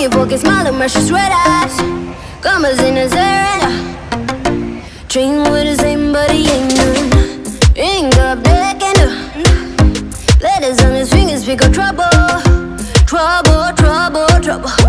Only focus, smile and rush red eyes. Commas in his area. Dream with the same, but he ain't none. Ring up, deck and letters on his fingers, speak of trouble. Trouble, trouble, trouble.